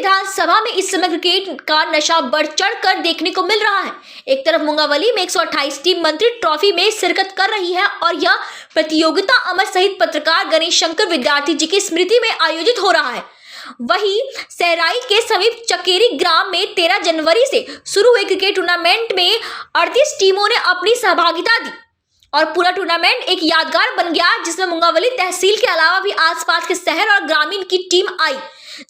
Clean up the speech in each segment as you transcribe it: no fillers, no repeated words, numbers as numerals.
विधानसभा में इस समय क्रिकेट का नशा बढ़ चढ़ कर देखने को मिल रहा है। एक तरफ मुंगावली में 128 टीम मंत्री ट्रॉफी में शिरकत कर रही है और यह प्रतियोगिता अमर शहीद पत्रकार गणेश शंकर विद्यार्थी जी की स्मृति में आयोजित हो रहा है। वहीं सहराई के समीप चकेरी ग्राम में 13 जनवरी से शुरू हुए क्रिकेट टूर्नामेंट में 38 टीमों ने अपनी सहभागिता दी और पूरा टूर्नामेंट एक यादगार बन गया, जिसमें मुंगावली तहसील के अलावा भी आसपास के शहर और ग्रामीण की टीम आई।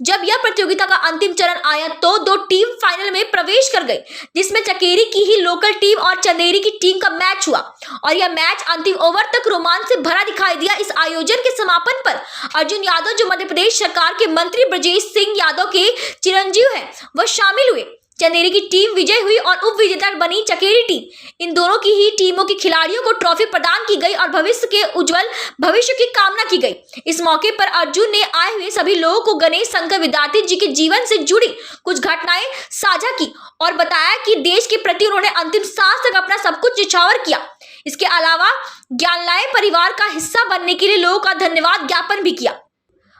जब यह प्रतियोगिता का अंतिम चरण आया तो 2 टीम फाइनल में प्रवेश कर गई, जिसमें चकेरी की ही लोकल टीम और चंदेरी की टीम का मैच हुआ और यह मैच अंतिम ओवर तक रोमांच से भरा दिखाई दिया। इस आयोजन के समापन पर अर्जुन यादव, जो मध्य प्रदेश सरकार के मंत्री ब्रजेश सिंह यादव के चिरंजीव हैं, वह शामिल हुए। चंदेरी की टीम विजय हुई और उप विजेता बनी चकेरी टीम। इन दोनों की ही टीमों के खिलाड़ियों को ट्रॉफी प्रदान की गई और भविष्य के उज्जवल भविष्य की कामना की गई। इस मौके पर अर्जुन ने आए हुए सभी लोगों को गणेश शंकर विद्यार्थी जी के जीवन से जुड़ी कुछ घटनाएं साझा की और बताया कि देश के प्रति उन्होंने अंतिम सांस तक अपना सब कुछ न्यौछावर किया। इसके अलावा ज्ञानलाए परिवार का हिस्सा बनने के लिए लोगों का धन्यवाद ज्ञापन भी किया।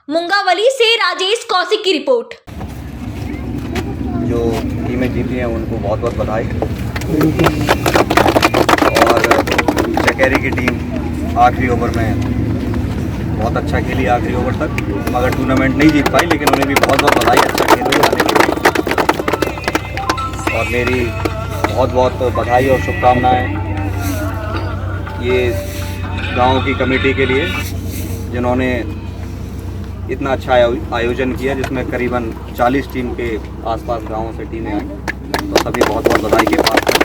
मुंगावली से राजेश कौशिक की रिपोर्ट। जो टीमें जीती हैं उनको बहुत बहुत बधाई। और चकेरी की टीम आखिरी ओवर में बहुत अच्छा खेली, आखिरी ओवर तक, मगर टूर्नामेंट नहीं जीत पाई, लेकिन उन्हें भी बहुत बहुत बधाई, अच्छा खेल रही है। और मेरी बहुत बहुत बधाई और शुभकामनाएं ये गांव की कमेटी के लिए, जिन्होंने इतना अच्छा आयोजन किया, जिसमें करीबन 40 टीम के आसपास गांवों से टीमें आई। तो सभी बहुत बहुत बधाई के पात्र हैं।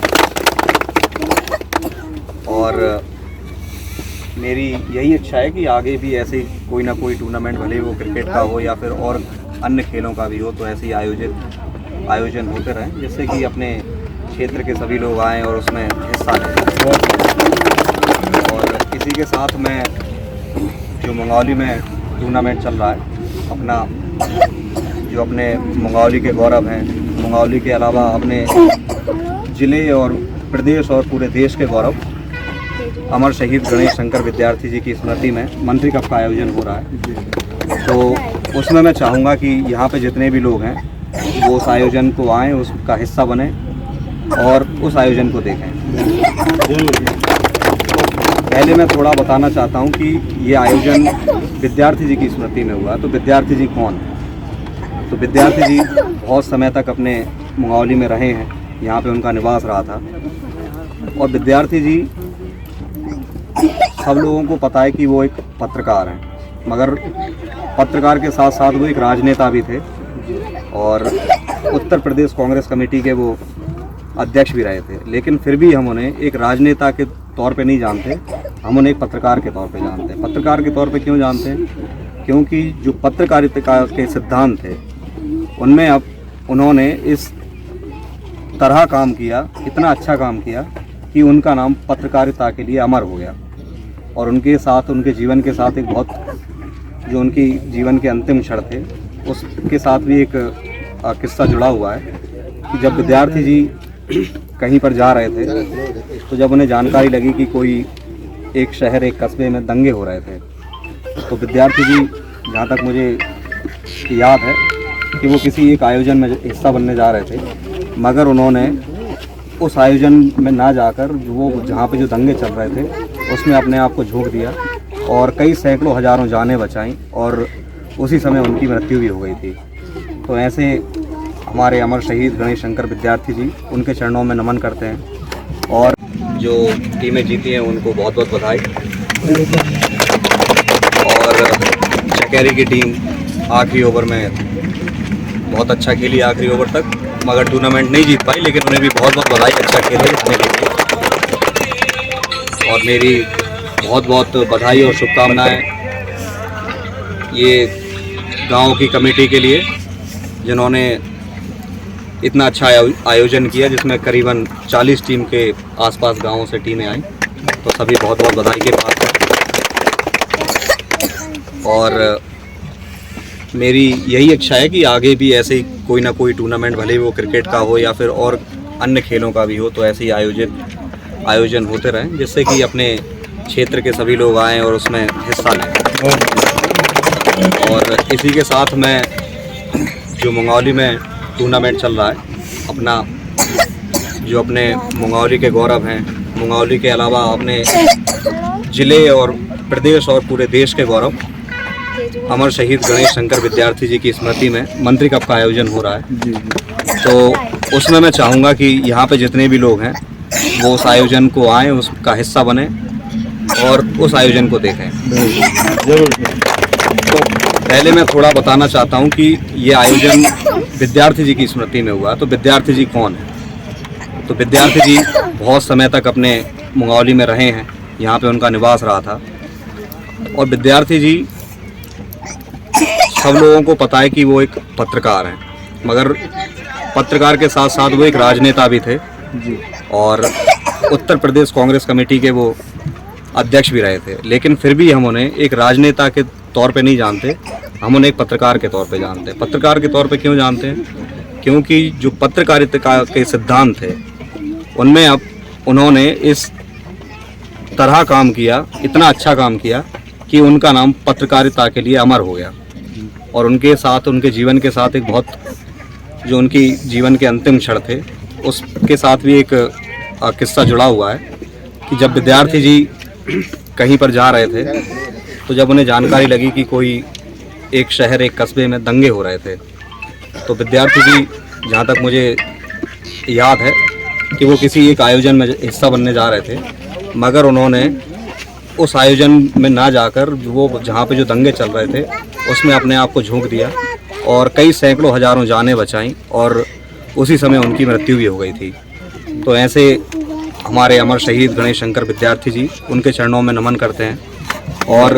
और मेरी यही इच्छा है कि आगे भी ऐसे कोई ना कोई टूर्नामेंट, भले वो क्रिकेट का हो या फिर और अन्य खेलों का भी हो, तो ऐसे ही आयोजन होते रहें, जिससे कि अपने क्षेत्र के सभी लोग आएँ और उसमें हिस्सा लें। और इसी के साथ मैं जो मुंगावली में टूर्नामेंट चल रहा है, अपना जो अपने मुंगावली के गौरव हैं, मुंगावली के अलावा अपने ज़िले और प्रदेश और पूरे देश के गौरव, अमर शहीद गणेश शंकर विद्यार्थी जी की स्मृति में मंत्री कप का आयोजन हो रहा है। तो उसमें मैं चाहूँगा कि यहाँ पे जितने भी लोग हैं वो उस आयोजन को आएँ, उसका हिस्सा बने और उस आयोजन को देखें। पहले मैं थोड़ा बताना चाहता हूँ कि ये आयोजन विद्यार्थी जी की स्मृति में हुआ। तो विद्यार्थी जी कौन है? तो विद्यार्थी जी बहुत समय तक अपने मुंगावली में रहे हैं, यहाँ पे उनका निवास रहा था। और विद्यार्थी जी, सब लोगों को पता है कि वो एक पत्रकार हैं, मगर पत्रकार के साथ साथ वो एक राजनेता भी थे और उत्तर प्रदेश कांग्रेस कमेटी के वो अध्यक्ष भी रहे थे। लेकिन फिर भी हम उन्हें एक राजनेता के तौर पे नहीं जानते, हम उन्हें एक पत्रकार के तौर पे जानते हैं। पत्रकार के तौर पे क्यों जानते हैं? क्योंकि जो पत्रकारिता के सिद्धांत थे, उनमें अब उन्होंने इस तरह काम किया, इतना अच्छा काम किया कि उनका नाम पत्रकारिता के लिए अमर हो गया। और उनके साथ, उनके जीवन के साथ एक बहुत, जो उनकी जीवन के अंतिम क्षण थे, उसके साथ भी एक किस्सा जुड़ा हुआ है कि जब विद्यार्थी जी कहीं पर जा रहे थे, तो जब उन्हें जानकारी लगी कि कोई एक शहर, एक कस्बे में दंगे हो रहे थे, तो विद्यार्थी जी, जहाँ तक मुझे याद है, कि वो किसी एक आयोजन में हिस्सा बनने जा रहे थे, मगर उन्होंने उस आयोजन में ना जाकर वो जहाँ पे जो दंगे चल रहे थे उसमें अपने आप को झोंक दिया और कई सैकड़ों हजारों जानें बचाईं और उसी समय उनकी मृत्यु भी हो गई थी। तो ऐसे हमारे अमर शहीद गणेश शंकर विद्यार्थी जी, उनके चरणों में नमन करते हैं। और जो टीमें जीती हैं उनको बहुत बहुत बधाई। और चकेरी की टीम आखिरी ओवर में बहुत अच्छा खेली, आखिरी ओवर तक, मगर टूर्नामेंट नहीं जीत पाई, लेकिन उन्हें भी बहुत बहुत बधाई, अच्छा खेले जितने के लिए। और मेरी बहुत बहुत बधाई और शुभकामनाएं ये गांव की कमेटी के लिए, जिन्होंने इतना अच्छा आयोजन किया, जिसमें करीबन 40 टीम के आसपास गांवों से टीमें आई। तो सभी बहुत बहुत बधाई के पात्र हैं। और मेरी यही इच्छा है कि आगे भी ऐसे ही कोई ना कोई टूर्नामेंट, भले वो क्रिकेट का हो या फिर और अन्य खेलों का भी हो, तो ऐसे ही आयोजन होते रहें, जिससे कि अपने क्षेत्र के सभी लोग आएँ और उसमें हिस्सा लें। और इसी के साथ मैं जो मंगौली में टूर्नामेंट चल रहा है, अपना जो अपने मंगौली के गौरव हैं, मंगौली के अलावा अपने ज़िले और प्रदेश और पूरे देश के गौरव, अमर शहीद गणेश शंकर विद्यार्थी जी की स्मृति में मंत्री कप का आयोजन हो रहा है। तो उसमें मैं चाहूँगा कि यहाँ पे जितने भी लोग हैं वो उस आयोजन को आएँ, उसका हिस्सा बने और उस आयोजन को देखें। तो पहले मैं थोड़ा बताना चाहता हूँ कि ये आयोजन विद्यार्थी जी की स्मृति में हुआ। तो विद्यार्थी जी कौन है? तो विद्यार्थी जी बहुत समय तक अपने मंगौली में रहे हैं, यहाँ पे उनका निवास रहा था। और विद्यार्थी जी सब लोगों को पता है कि वो एक पत्रकार हैं, मगर पत्रकार के साथ साथ वो एक राजनेता भी थे और उत्तर प्रदेश कांग्रेस कमेटी के वो अध्यक्ष भी रहे थे। लेकिन फिर भी हम उन्हें एक राजनेता के तौर पे नहीं जानते, हम उन्हें एक पत्रकार के तौर पे जानते हैं। पत्रकार के तौर पे क्यों जानते हैं? क्योंकि जो पत्रकारिता के सिद्धांत थे उनमें अब उन्होंने इस तरह काम किया, इतना अच्छा काम किया कि उनका नाम पत्रकारिता के लिए अमर हो गया। और उनके साथ, उनके जीवन के साथ एक बहुत, जो उनकी जीवन के अंतिम क्षण थे उसके साथ भी एक किस्सा जुड़ा हुआ है कि जब विद्यार्थी जी कहीं पर जा रहे थे तो जब उन्हें जानकारी लगी कि कोई एक शहर, एक कस्बे में दंगे हो रहे थे, तो विद्यार्थी जी, जहाँ तक मुझे याद है कि वो किसी एक आयोजन में हिस्सा बनने जा रहे थे, मगर उन्होंने उस आयोजन में ना जाकर वो जहाँ पे जो दंगे चल रहे थे उसमें अपने आप को झोंक दिया और कई सैकड़ों हजारों जानें बचाईं और उसी समय उनकी मृत्यु भी हो गई थी। तो ऐसे हमारे अमर शहीद गणेश शंकर विद्यार्थी जी, उनके चरणों में नमन करते हैं। और